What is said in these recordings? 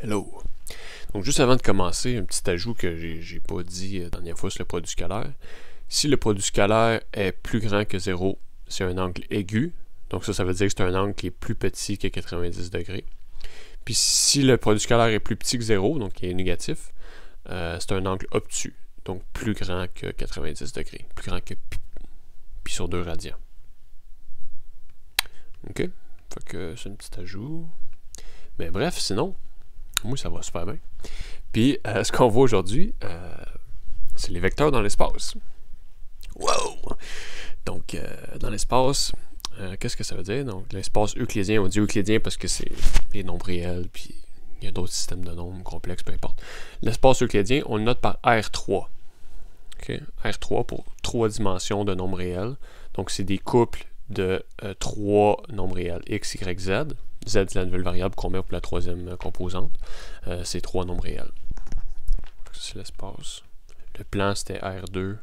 Hello! Donc juste avant de commencer, un petit ajout que j'ai pas dit la dernière fois sur le produit scalaire. Si le produit scalaire est plus grand que 0, c'est un angle aigu. Donc ça veut dire que c'est un angle qui est plus petit que 90 degrés. Puis si le produit scalaire est plus petit que 0, donc qui est négatif, c'est un angle obtus. Donc plus grand que 90 degrés. Plus grand que pi sur 2 radians. OK? Fait que c'est un petit ajout. Mais bref, sinon, moi ça va super bien. Puis ce qu'on voit aujourd'hui, c'est les vecteurs dans l'espace. Wow! Donc dans l'espace, qu'est-ce que ça veut dire? Donc l'espace euclidien, on dit euclidien parce que c'est les nombres réels, puis il y a d'autres systèmes de nombres complexes, peu importe. L'espace euclidien, on le note par R3. Okay? R3 pour 3 dimensions de nombres réels. Donc c'est des couples de 3 nombres réels, x, y, z. Z, c'est la nouvelle variable qu'on met pour la troisième composante. C'est 3 nombres réels. C'est l'espace. Le plan, c'était R2.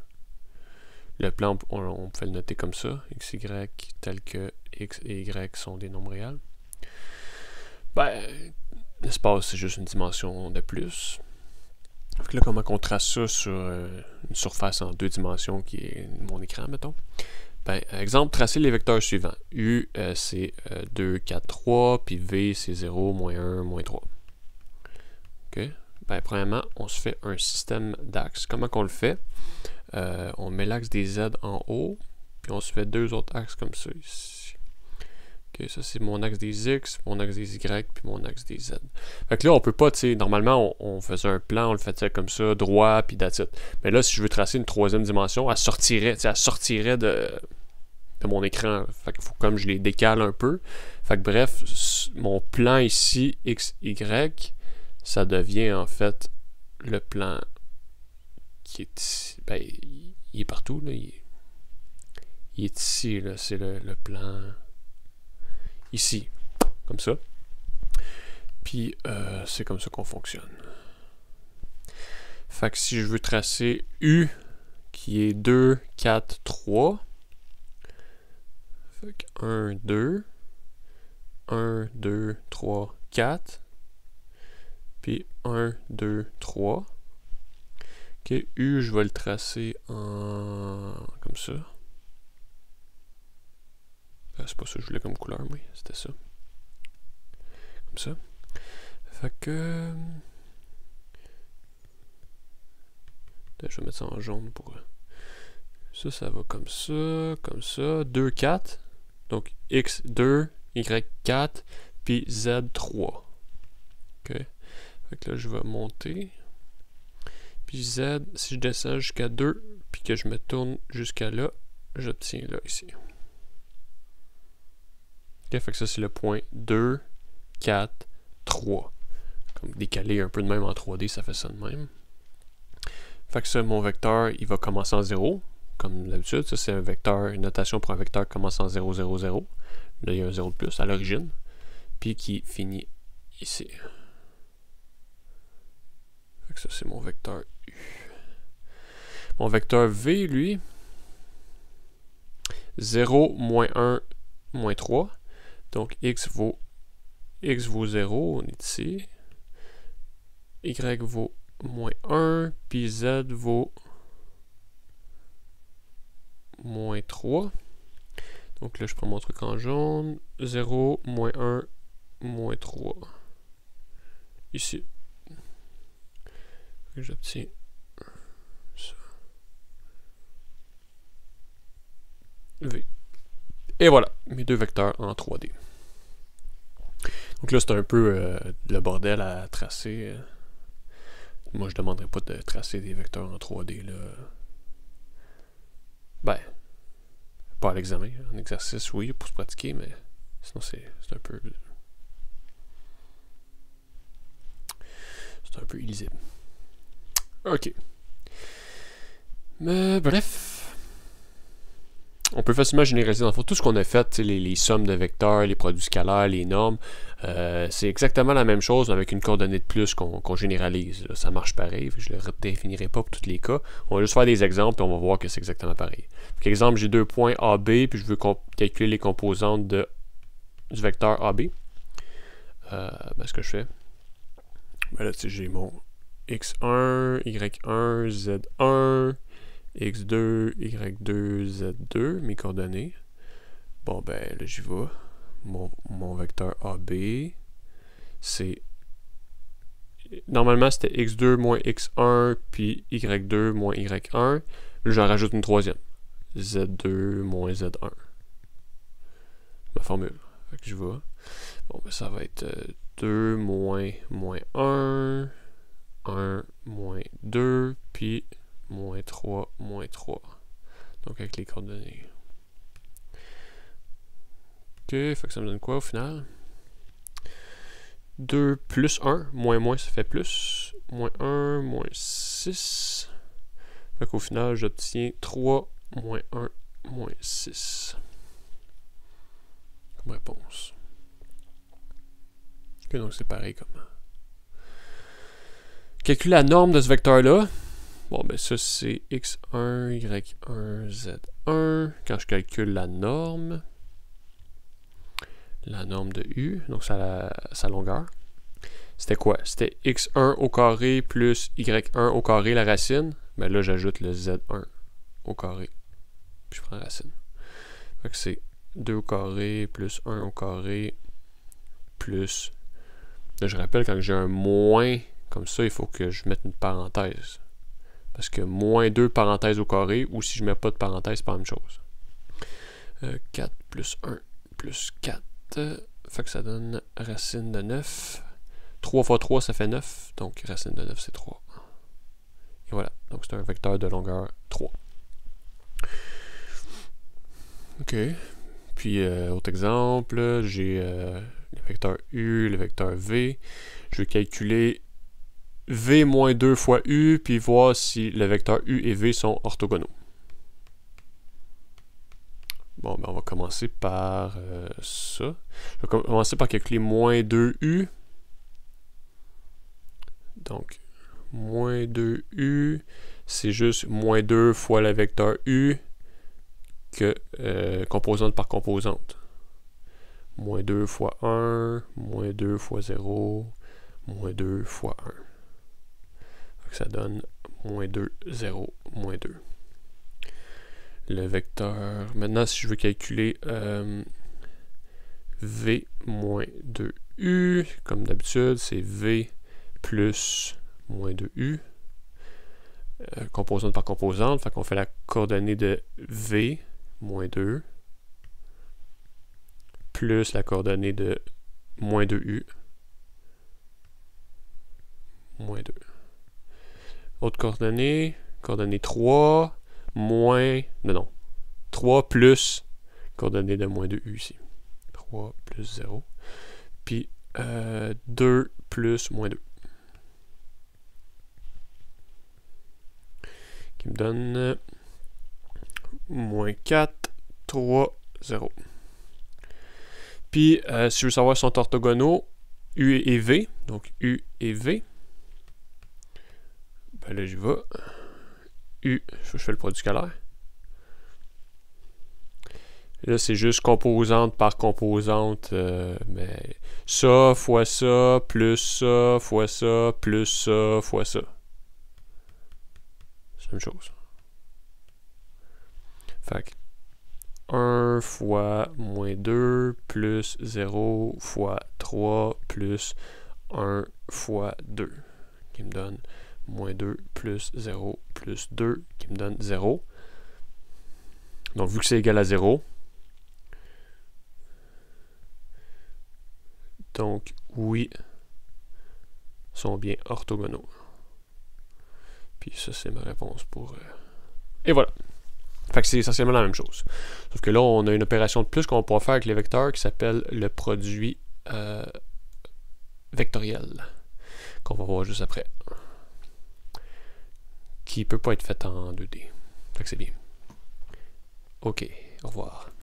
Le plan, on peut le noter comme ça. X, Y, tel que X et Y sont des nombres réels. Ben, l'espace, c'est juste une dimension de plus. Donc là, comment on trace ça sur une surface en 2 dimensions qui est mon écran, mettons? Ben, exemple, tracer les vecteurs suivants. U, c'est 2, 4, 3, puis V, c'est 0, moins 1, moins 3. OK? Ben, premièrement, on se fait un système d'axes. Comment qu'on le fait? On met l'axe des Z en haut, puis on se fait 2 autres axes comme ça ici. OK, ça c'est mon axe des X, mon axe des Y, puis mon axe des Z. Fait que là, on peut pas, tu sais, normalement, on faisait un plan, on le faisait comme ça, droit, puis that's it. Mais là, si je veux tracer une troisième dimension, elle sortirait de mon écran. Fait qu'il faut comme je les décale un peu. Fait que bref, mon plan ici, X, Y, ça devient en fait le plan qui est ici. Ben, il est partout, là. Il est ici, là. C'est le plan ici. Comme ça. Puis, c'est comme ça qu'on fonctionne. Fait que si je veux tracer U, qui est 2, 4, 3. Fait que 1, 2. 1, 2, 3, 4. Puis 1, 2, 3. Ok, U, je vais le tracer en comme ça. C'est pas ça que je voulais comme couleur, oui, c'était ça. Comme ça. Fait que. Là, je vais mettre ça en jaune pour. Ça, ça va comme ça, comme ça. 2, 4. Donc X, 2, Y, 4, puis Z, 3. Ok. Fait que là, je vais monter. Puis Z, si je descends jusqu'à 2, puis que je me tourne jusqu'à là, j'obtiens là, ici. Ok, fait que ça, c'est le point 2, 4, 3. Comme décalé un peu de même en 3D, ça fait ça de même. Fait que ça, mon vecteur, il va commencer en 0, comme d'habitude. Ça, c'est un vecteur, une notation pour un vecteur qui commence en 0, 0, 0. Là, il y a un 0 de plus à l'origine. Puis qui finit ici. Fait que ça, c'est mon vecteur U. Mon vecteur V, lui, 0, moins 1, moins 3. Donc, X vaut 0, on est ici. Y vaut moins 1, puis Z vaut moins 3. Donc là, je prends mon truc en jaune. 0, moins 1, moins 3. Ici. J'obtiens ça. V. Et voilà, mes deux vecteurs en 3D. Donc là, c'est un peu le bordel à tracer. Moi, je ne demanderais pas de tracer des vecteurs en 3D. Là. Ben, pas à l'examen. En exercice, oui, pour se pratiquer, mais sinon, c'est un peu... C'est un peu illisible. OK. Mais bref... On peut facilement généraliser dans le fond tout ce qu'on a fait, les sommes de vecteurs, les produits scalaires, les normes. C'est exactement la même chose avec une coordonnée de plus qu'on généralise. Là. Ça marche pareil, je ne le redéfinirai pas pour tous les cas. On va juste faire des exemples et on va voir que c'est exactement pareil. Par exemple, j'ai 2 points AB, puis je veux calculer les composantes du vecteur AB. Ce que je fais, Ben là, tu sais, j'ai mon x1, y1, z1, x2, y2, z2, mes coordonnées. Bon, ben là, j'y vais. Mon vecteur AB, c'est... Normalement, c'était x2 moins x1, puis y2 moins y1. Là, j'en rajoute une troisième. z2 moins z1. Ma formule. Fait que je vais. Bon, ben ça va être 2 moins 1, 1 moins 2, puis moins 3, moins 3. Donc avec les coordonnées. Ok, fait que ça me donne quoi au final? 2 plus 1, moins, ça fait plus. Moins 1, moins 6. Fait qu'au final, j'obtiens 3, moins 1, moins 6. Comme réponse. Ok, donc c'est pareil comme... Calcule la norme de ce vecteur-là. Bon, ben ça, c'est x1, y1, z1. Quand je calcule la norme de u, donc sa longueur, c'était quoi? C'était x1 au carré plus y1 au carré, la racine. Ben là, j'ajoute le z1 au carré. Puis je prends la racine. Fait que c'est 2 au carré plus 1 au carré plus... Là, je rappelle, quand j'ai un moins comme ça, il faut que je mette une parenthèse. Parce que moins 2 parenthèses au carré, ou si je ne mets pas de parenthèse, c'est pas la même chose. 4 plus 1 plus 4. Fait que ça donne racine de 9. 3 fois 3, ça fait 9. Donc, racine de 9, c'est 3. Et voilà. Donc, c'est un vecteur de longueur 3. OK. Puis, autre exemple, j'ai le vecteur U, le vecteur V. Je vais calculer V moins 2 fois U, puis voir si le vecteur U et V sont orthogonaux. Bon, ben on va commencer par ça. Je vais commencer par calculer moins 2U. Donc, moins 2U, c'est juste moins 2 fois le vecteur U que composante par composante. Moins 2 fois 1, moins 2 fois 0, moins 2 fois 1. Donc ça donne moins 2, 0, moins 2. Le vecteur... Maintenant, si je veux calculer V moins 2U, comme d'habitude, c'est V plus moins 2U. Composante par composante, fait qu'on fait la coordonnée de V, moins 2, plus la coordonnée de moins 2U, moins 2. Autre coordonnée, coordonnée 3, moins... Non, 3 plus coordonnée de moins 2U ici. 3 plus 0. Puis 2 plus moins 2. Qui me donne moins 4, 3, 0. Puis, si je veux savoir si sont orthogonaux, U et V, donc U et V, ben là, j'y vais. U, je fais le produit scalaire. Là, c'est juste composante par composante, mais ça fois ça, plus ça, fois ça, plus ça, fois ça. C'est la même chose. Fait que 1 fois moins 2 plus 0 fois 3 plus 1 fois 2 qui me donne moins 2 plus 0 plus 2 qui me donne 0. Donc vu que c'est égal à 0, donc oui, sont bien orthogonaux. Puis ça c'est ma réponse pour... Et voilà. Fait que c'est essentiellement la même chose. Sauf que là, on a une opération de plus qu'on pourra faire avec les vecteurs qui s'appelle le produit vectoriel, qu'on va voir juste après. Qui ne peut pas être fait en 2D. Fait que c'est bien. OK, au revoir.